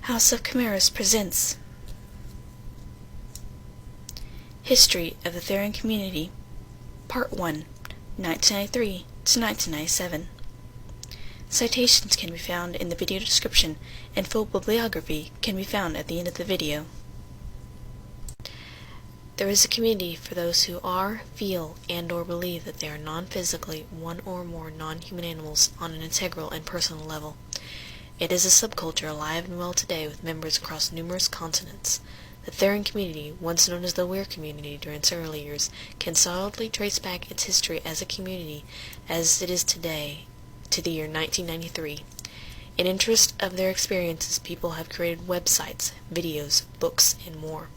House of Chimeras presents History of the Therian Community, Part 1, 1993 to 1997. Citations can be found in the video description, and full bibliography can be found at the end of the video. There is a community for those who are, feel, and/or believe that they are non-physically one or more non-human animals on an integral and personal level. It is a subculture alive and well today with members across numerous continents. The Therian community, once known as the Weir community during its early years, can solidly trace back its history as a community as it is today to the year 1993. In interest of their experiences, people have created websites, videos, books, and more.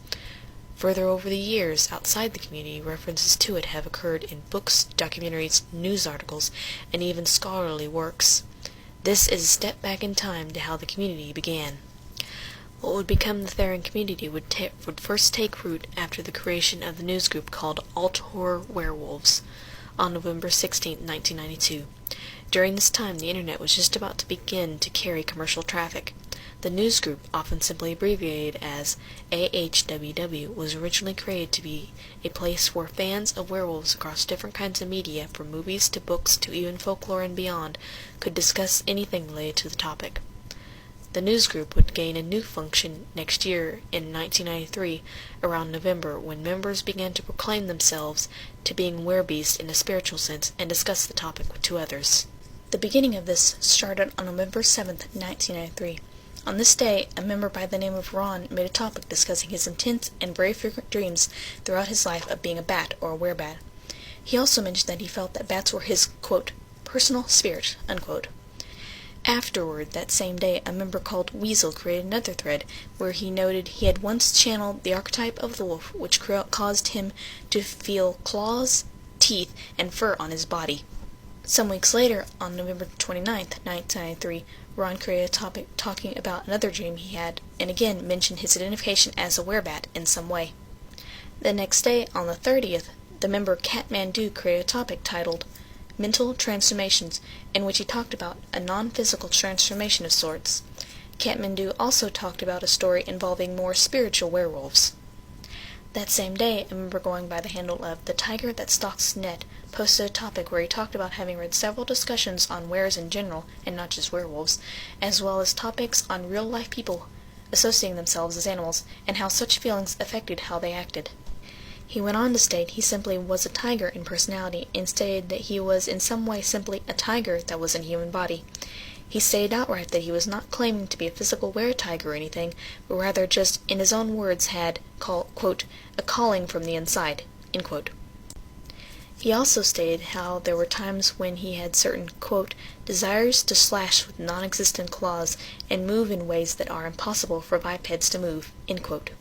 Further over the years, outside the community, references to it have occurred in books, documentaries, news articles, and even scholarly works. This is a step back in time to how the community began. What would become the Therian community would first take root after the creation of the news group called Alt Horror Werewolves on November 16, 1992. During this time, the internet was just about to begin to carry commercial traffic. The news group, often simply abbreviated as AHWW, was originally created to be a place where fans of werewolves across different kinds of media, from movies to books to even folklore and beyond, could discuss anything related to the topic. The news group would gain a new function next year in 1993, around November, when members began to proclaim themselves to being werebeasts in a spiritual sense and discuss the topic to others. The beginning of this started on November 7, 1993. On this day, a member by the name of Ron made a topic discussing his intense and very frequent dreams throughout his life of being a bat or a werebat. He also mentioned that he felt that bats were his, quote, personal spirit, unquote. Afterward, that same day, a member called Weasel created another thread where he noted he had once channeled the archetype of the wolf, which caused him to feel claws, teeth, and fur on his body. Some weeks later, on November 29, 1993, Ron created a topic talking about another dream he had, and again mentioned his identification as a werebat in some way. The next day, on the 30th, the member Catmandu created a topic titled Mental Transformations, in which he talked about a non-physical transformation of sorts. Catmandu also talked about a story involving more spiritual werewolves. That same day, a member going by the handle of The Tiger That Stalks Net posted a topic where he talked about having read several discussions on weres in general, and not just werewolves, as well as topics on real-life people associating themselves as animals, and how such feelings affected how they acted. He went on to state he simply was a tiger in personality, and stated that he was in some way simply a tiger that was in a human body. He stated outright that he was not claiming to be a physical were-tiger or anything, but rather just, in his own words, had, quote, a calling from the inside, end quote. He also stated how there were times when he had certain, quote, desires to slash with non-existent claws and move in ways that are impossible for bipeds to move, end quote.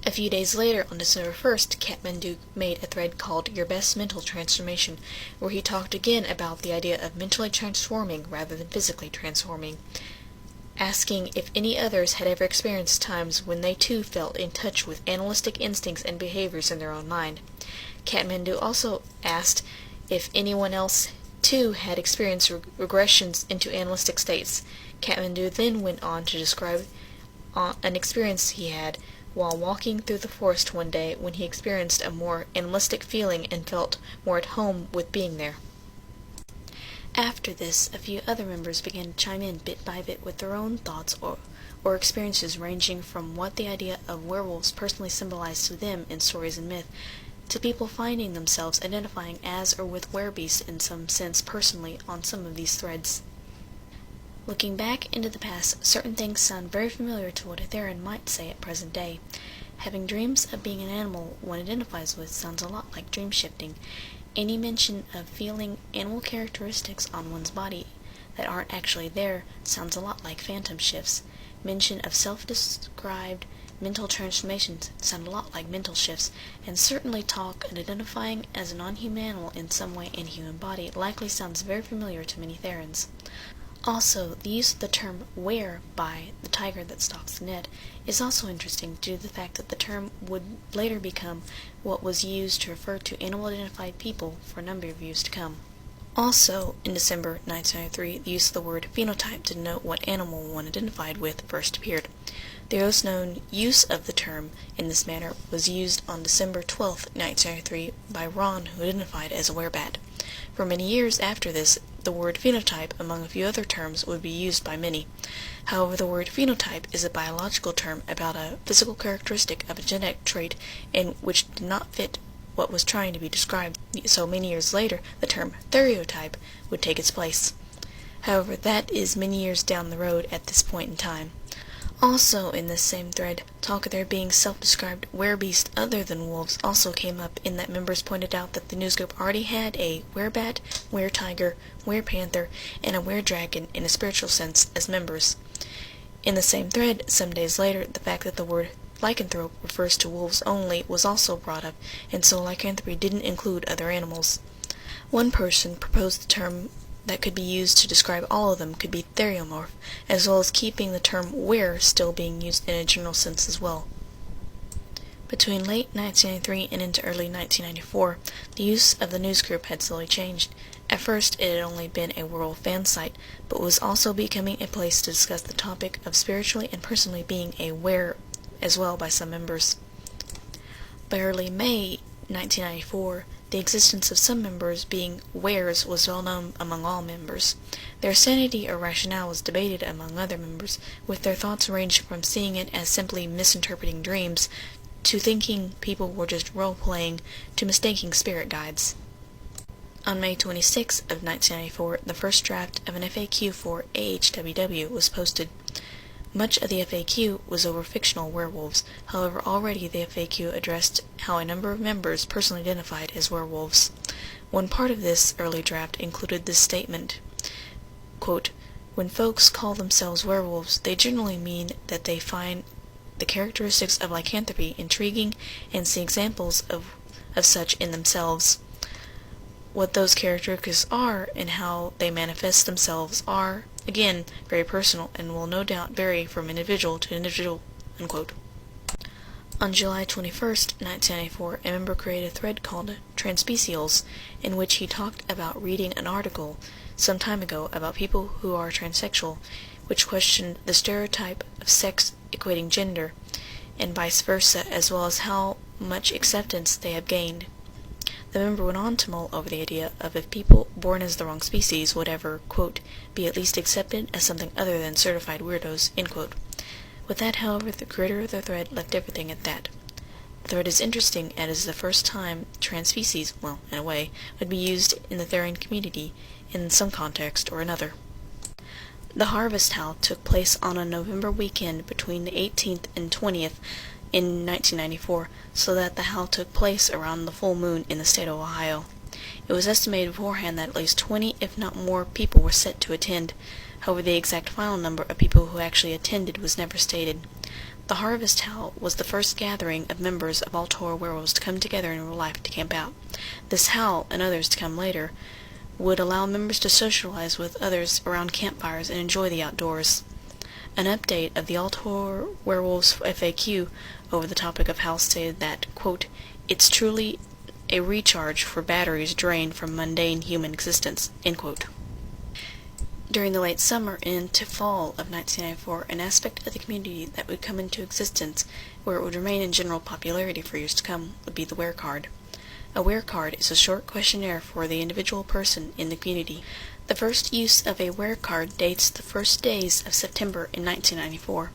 A few days later, on December 1st, Catmandu made a thread called Your Best Mental Transformation, where he talked again about the idea of mentally transforming rather than physically transforming, asking if any others had ever experienced times when they too felt in touch with animalistic instincts and behaviors in their own mind. Catmandu also asked if anyone else too had experienced regressions into animalistic states. Catmandu then went on to describe an experience he had while walking through the forest one day when he experienced a more animalistic feeling and felt more at home with being there. After this, a few other members began to chime in bit by bit with their own thoughts or experiences, ranging from what the idea of werewolves personally symbolized to them in stories and myth, to people finding themselves identifying as or with werebeasts in some sense personally on some of these threads. Looking back into the past, certain things sound very familiar to what a Therian might say at present day. Having dreams of being an animal one identifies with sounds a lot like dream shifting. Any mention of feeling animal characteristics on one's body that aren't actually there sounds a lot like phantom shifts. Mention of self-described mental transformations sound a lot like mental shifts, and certainly talk and identifying as a non-human animal in some way in a human body likely sounds very familiar to many Therians. Also, the use of the term were by The Tiger That Stalks the Net is also interesting due to the fact that the term would later become what was used to refer to animal-identified people for a number of years to come. Also, in December 1993, the use of the word phenotype to denote what animal one identified with first appeared. The earliest known use of the term in this manner was used on December 12, 1993 by Ron, who identified as a werebat. For many years after this, the word phenotype, among a few other terms, would be used by many. However, the word phenotype is a biological term about a physical characteristic of a genetic trait in which did not fit what was trying to be described, so many years later the term stereotype would take its place. However, that is many years down the road at this point in time. Also in this same thread, talk of there being self-described werebeasts other than wolves also came up, in that members pointed out that the newsgroup already had a werebat, were-tiger, were-panther, and a were-dragon in a spiritual sense as members. In the same thread, some days later, the fact that the word lycanthrope refers to wolves only was also brought up, and so lycanthropy didn't include other animals. One person proposed the term that could be used to describe all of them could be theriomorph, as well as keeping the term were still being used in a general sense as well. Between late 1993 and into early 1994, the use of the newsgroup had slowly changed. At first, it had only been a werewolf fan site, but was also becoming a place to discuss the topic of spiritually and personally being a were as well by some members. By early May 1994, the existence of some members being wares was well known among all members. Their sanity or rationale was debated among other members, with their thoughts ranging from seeing it as simply misinterpreting dreams, to thinking people were just role-playing, to mistaking spirit guides. On May 26 of 1994, the first draft of an FAQ for AHWW was posted. Much of the FAQ was over fictional werewolves. However, already the FAQ addressed how a number of members personally identified as werewolves. One part of this early draft included this statement, quote, "When folks call themselves werewolves, they generally mean that they find the characteristics of lycanthropy intriguing and see examples of such in themselves. What those characteristics are and how they manifest themselves are, again, very personal and will no doubt vary from individual to individual," unquote. On July 21, 1994, a member created a thread called Transspecials, in which he talked about reading an article some time ago about people who are transsexual, which questioned the stereotype of sex equating gender, and vice versa, as well as how much acceptance they have gained. The member went on to mull over the idea of if people born as the wrong species would ever, quote, "be at least accepted as something other than certified weirdos," end quote. With that, however, the creator of the thread left everything at that. The thread is interesting as it is the first time transspecies, well, in a way, would be used in the Therian community in some context or another. The Harvest Howl took place on a November weekend between the 18th and 20th in 1994, so that the howl took place around the full moon in the state of Ohio. It was estimated beforehand that at least 20, if not more, people were set to attend. However, the exact final number of people who actually attended was never stated. The Harvest Howl was the first gathering of members of all Toro werewolves to come together in real life to camp out. This howl, and others to come later, would allow members to socialize with others around campfires and enjoy the outdoors. An update of the All Toro Werewolves FAQ over the topic of howl stated that, quote, "It's truly a recharge for batteries drained from mundane human existence," end quote. During the late summer and into fall of 1994, an aspect of the community that would come into existence, where it would remain in general popularity for years to come, would be the were card. A were card is a short questionnaire for the individual person in the community. The first use of a were card dates the first days of September in 1994.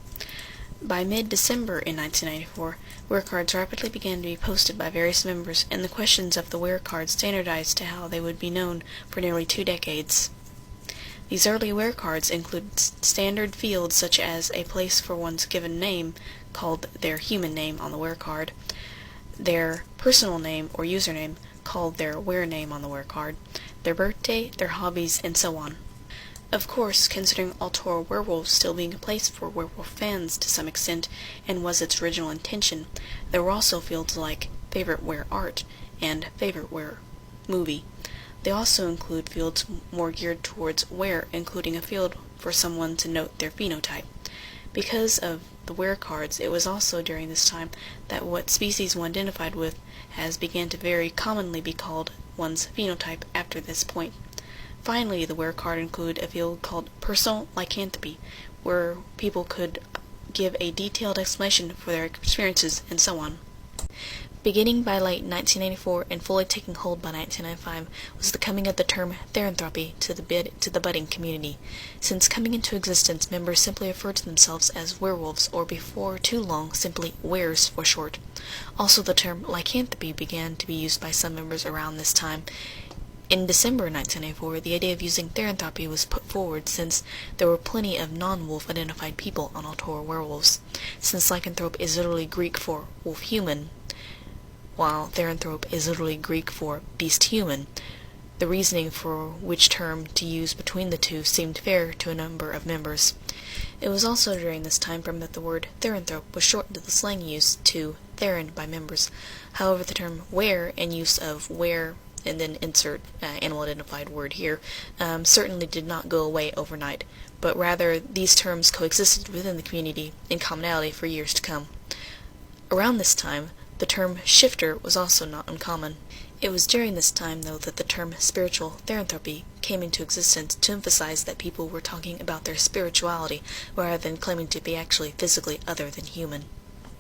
By mid-December in 1994, were cards rapidly began to be posted by various members, and the questions of the were card standardized to how they would be known for nearly 2 decades. These early were cards include standard fields such as a place for one's given name, called their human name on the were card, their personal name or username, called their were name on the were card, their birthday, their hobbies, and so on. Of course, considering All Toro Werewolves still being a place for werewolf fans to some extent, and was its original intention, there were also fields like favorite were art and favorite were movie. They also include fields more geared towards were, including a field for someone to note their phenotype. Because of the were cards, it was also during this time that what species one identified with has began to very commonly be called one's phenotype after this point. Finally, the were card included a field called personal lycanthropy, where people could give a detailed explanation for their experiences, and so on. Beginning by late 1984 and fully taking hold by 1995 was the coming of the term Therianthropy to the budding community. Since coming into existence, members simply referred to themselves as werewolves, or before too long, simply weres for short. Also, the term lycanthropy began to be used by some members around this time. In December 1984, the idea of using Therianthropy was put forward since there were plenty of non-wolf identified people on Altor werewolves. Since lycanthrope is literally Greek for wolf-human, while Therianthrope is literally Greek for beast-human, the reasoning for which term to use between the two seemed fair to a number of members. It was also during this time frame that the word Therianthrope was shortened to the slang use to Therian by members. However, the term were and use of were, and then insert animal identified word here, certainly did not go away overnight, but rather these terms coexisted within the community in commonality for years to come. Around this time, the term shifter was also not uncommon. It was during this time, though, that the term spiritual Therianthropy came into existence to emphasize that people were talking about their spirituality rather than claiming to be actually physically other than human.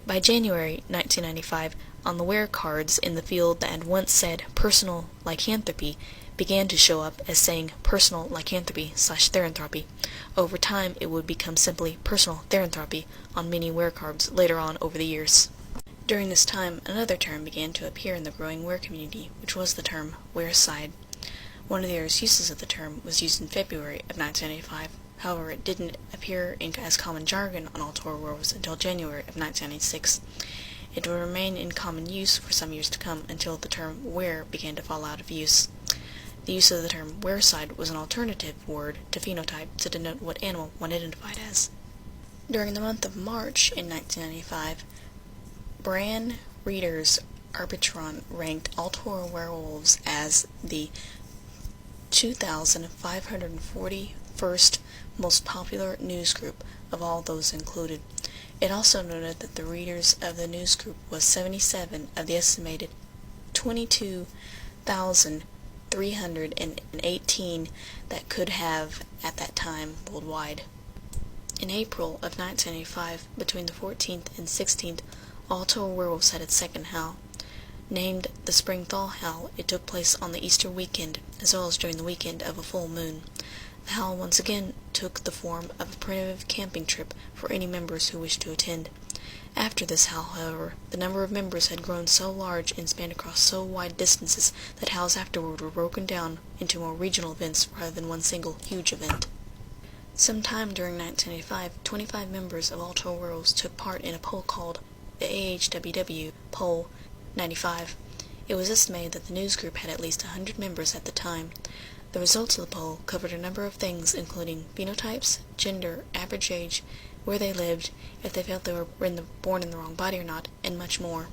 By January 1995, on the were cards in the field that had once said personal lycanthropy began to show up as saying personal lycanthropy / Therianthropy. Over time, it would become simply personal Therianthropy on many were cards later on over the years. During this time, another term began to appear in the growing were community, which was the term wereside. One of the earliest uses of the term was used in February of 1985. However, it didn't appear as common jargon on Altor werewolves until January of 1996. It would remain in common use for some years to come until the term were began to fall out of use. The use of the term wereside was an alternative word to phenotype to denote what animal one identified as. During the month of March in 1995, Bran Reader's Arbitron ranked Altor werewolves as the 2,541st most popular news group of all those included. It also noted that the readers of the news group was 77 of the estimated 22,318 that could have at that time worldwide. In April of 1985, between the 14th and 16th, Altor werewolves had its second howl. Named the Spring Thaw Howl, it took place on the Easter weekend, as well as during the weekend of a full moon. The howl once again took the form of a primitive camping trip for any members who wished to attend. After this howl, however, the number of members had grown so large and spanned across so wide distances that howls afterward were broken down into more regional events rather than one single huge event. Sometime during 1985, 25 members of Altor werewolves took part in a poll called the AHWW Poll 95. It was estimated that the news group had at least 100 members at the time. The results of the poll covered a number of things, including phenotypes, gender, average age, where they lived, if they felt they were born in the wrong body or not, and much more.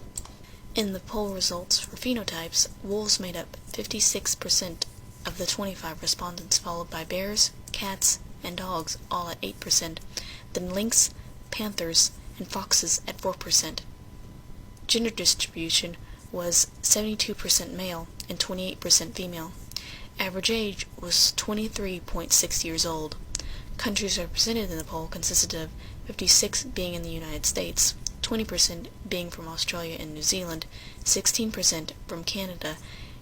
In the poll results for phenotypes, wolves made up 56% of the 25 respondents, followed by bears, cats, and dogs, all at 8%, then lynx, panthers, and foxes at 4%. Gender distribution was 72% male and 28% female. Average age was 23.6 years old. Countries represented in the poll consisted of 56 being in the United States, 20% being from Australia and New Zealand, 16% from Canada,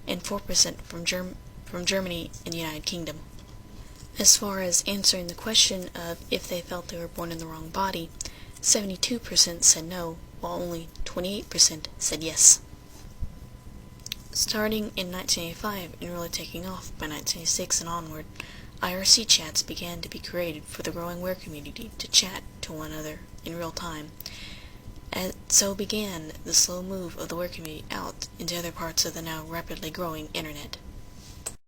and 4% from Germany and the United Kingdom. As far as answering the question of if they felt they were born in the wrong body, 72% said no, while only 28% said yes. Starting in 1985 and really taking off by 1986 and onward, IRC chats began to be created for the growing were community to chat to one another in real time. And so began the slow move of the were community out into other parts of the now rapidly growing internet.